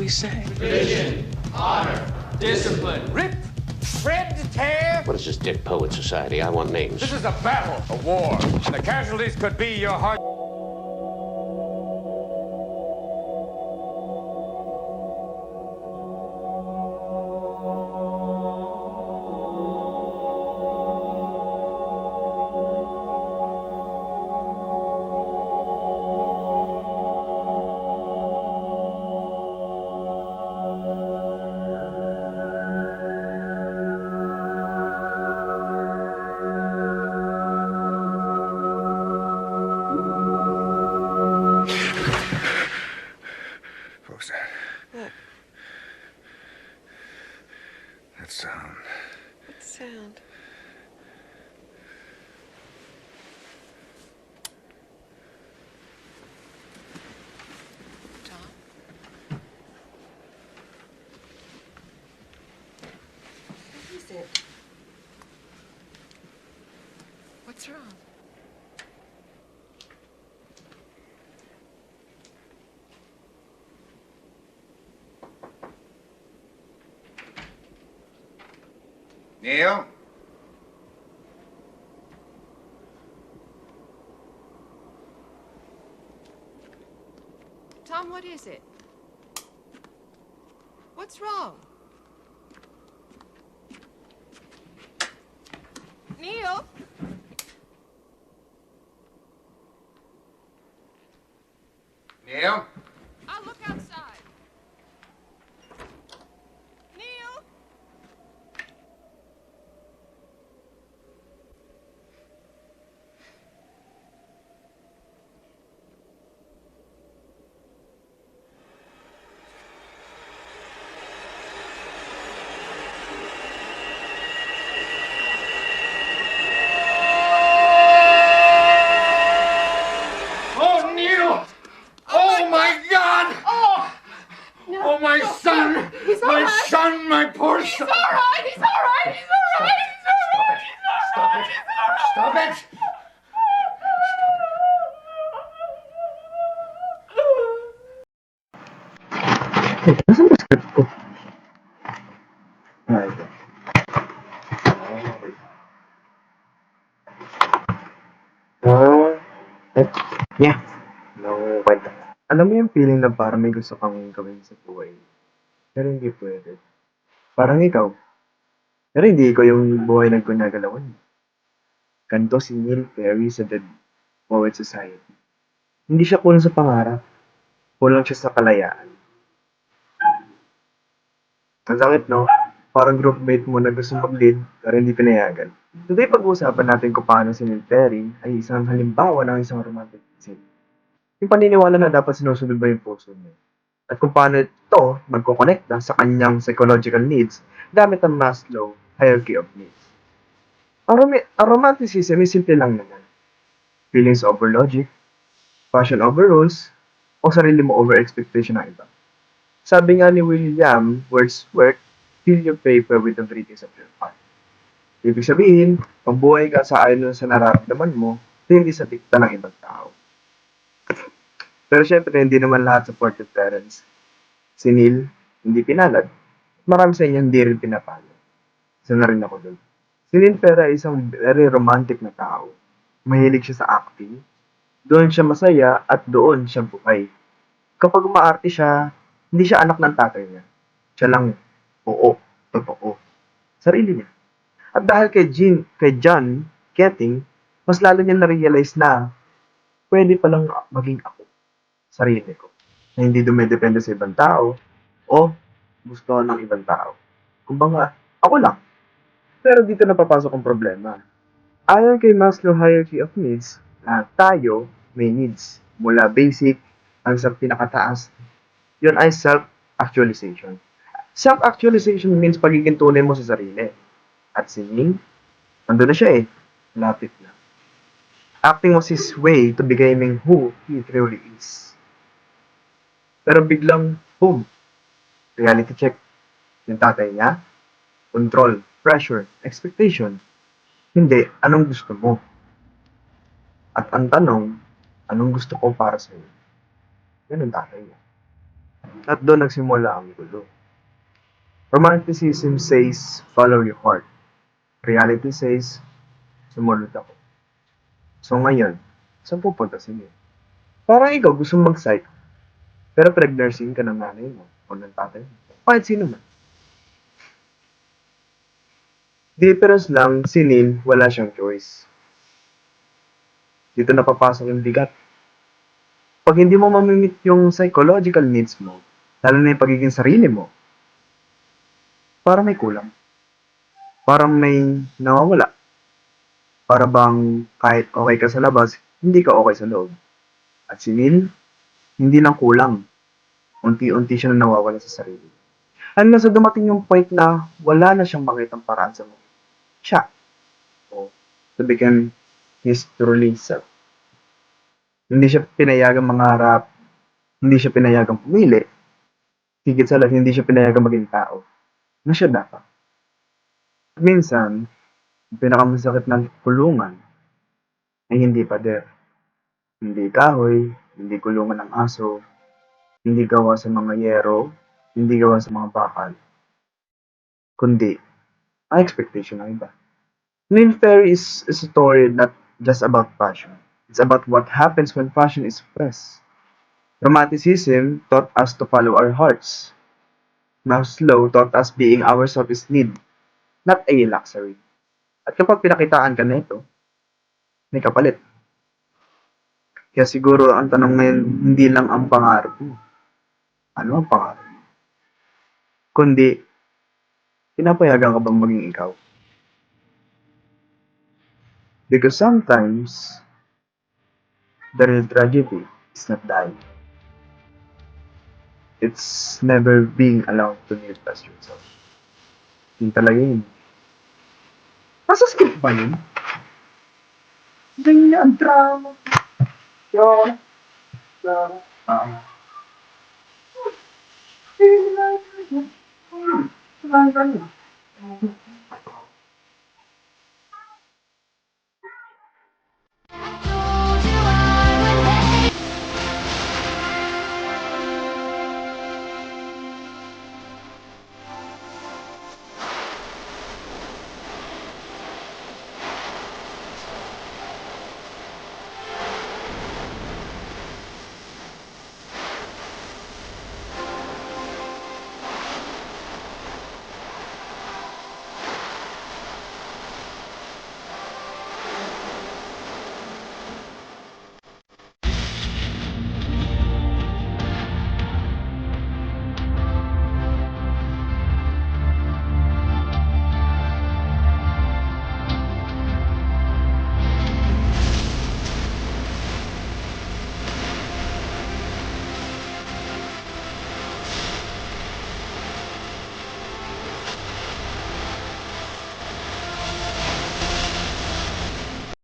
we say? Vision, honor, discipline. Rip, shred, tear. What is this Dick Poet Society? I want names. This is a battle, a war. The casualties could be your heart. What's that? What? That sound. What sound? Tom? What is it? What's wrong? Neil? Tom, what is it? What's wrong? Neil? Neil? I'll look outside. Neil? Oh, Neil! Oh, my God! Oh! Oh, my son! He's all My right. son, my poor He's son! all right! He's all right! He's all right! He's all right! He's all right! He's all right! Stop it! Nasaan yung script ko? Ay, eh, yeah. No, kwenta. Alam mo yung feeling na parang may gusto kang gawin sa buhay, pero hindi pwede. Parang ikaw, pero hindi ko yung buhay na ginagalawan. Ganito si Neil Perry sa Dead Poet Society. Hindi siya kulang sa pangarap, kulang siya sa kalayaan. Ang sakit, no? Parang groupmate mo na gusto mag-lead, pero hindi pinayagan. Today, pag-uusapan natin kung paano si Neil Perry ay isang halimbawa ng isang romantic scene. Yung paniniwala na dapat sinusunod ba yung puso niya. At kung paano ito magkokonekta sa kanyang psychological needs gamit ang Maslow hierarchy of needs. Ang romanticism is simple lang naman. Feelings over logic, passion over rules, o sarili mo over expectation ng iba. Sabi nga ni William Wordsworth, fill your paper with the breathings of your heart. Ibig sabihin, pambuhay ka sa ayon sa nararamdaman mo, hindi sa dikta ng ibang tao. Pero syempre, hindi naman lahat supportive parents. Si Neil, hindi pinalad. Marami sa inyo hindi rin pinapalad. Isa na rin ako doon. Si Neil Pera ay isang very romantic na tao. Mahilig siya sa acting. Doon siya masaya at doon siya buhay. Kapag umaarte siya, hindi siya anak ng tatay niya. Siya lang, oo, totoo. Sarili niya. At dahil kay John Ketting, mas lalo niya na-realize na pwede palang maging ako. Sarili ko. Na hindi dumedepende sa ibang tao o gusto ng ibang tao. Kumbaga, ako lang. Pero dito na papasok ang problema. Ayon kay Maslow hierarchy of needs, lahat tayo may needs. Mula basic hanggang sa pinakataas. Yun ay self-actualization. Self-actualization means pagiging tunay mo sa sarili. At si Ning, nandun na siya eh. Lapit na. Acting was his way to becoming who he truly is. Pero biglang, boom, reality check. Yung tatay niya, control, pressure, expectation. Hindi, anong gusto mo? At ang tanong, anong gusto ko para sa'yo? Yan ang tatay niya. At doon nagsimula ang gulo. Romanticism says, follow your heart. Reality says, sumunod ako. So ngayon, saan pupunta si Neil? Parang ikaw gusto mag-psych, pero pregnancy ka ng nanay mo o ng tatay mo. Kahit sino man. Difference lang, si Neil, wala siyang choice. Dito napapasok yung bigat. Pag hindi mo mamimit yung psychological needs mo, lalo na yung pagiging sarili mo, parang may kulang. Parang may nawawala. Para bang kahit okay ka sa labas, hindi ka okay sa loob. At si Neil, hindi lang kulang. Unti-unti siya na nawawala sa sarili. Hanggang sa dumating yung point na wala na siyang makitang paraan sa mundo. Siya. O, to become his truly self. Hindi siya pinayagang mangarap, hindi siya pinayagang pumili, higit sa lahat, hindi siya pinayagang maging tao na siya dapat. At minsan, ang pinakamasakit ng kulungan ay hindi pader, hindi kahoy, hindi kulungan ng aso, hindi gawa sa mga yero, hindi gawa sa mga bakal, kundi ang expectation ng iba. Lynn Ferry is a story not just about passion. It's about what happens when passion is suppressed. Romanticism taught us to follow our hearts. Maslow taught us being ourselves is need, not a luxury. At kapag pinakitaan ka na ito, may kapalit. Kaya siguro ang tanong ngayon, hindi lang ang pangarap mo. Ano ang pangarap mo? Kundi, pinapayagan ka bang maging ikaw? Because sometimes, the real tragedy is not dying. It's never being allowed to live as yourself. Yun talaga yun. Nasa script ba yun? Ganyan ang drama. Yun. Drama. Hindi na yun.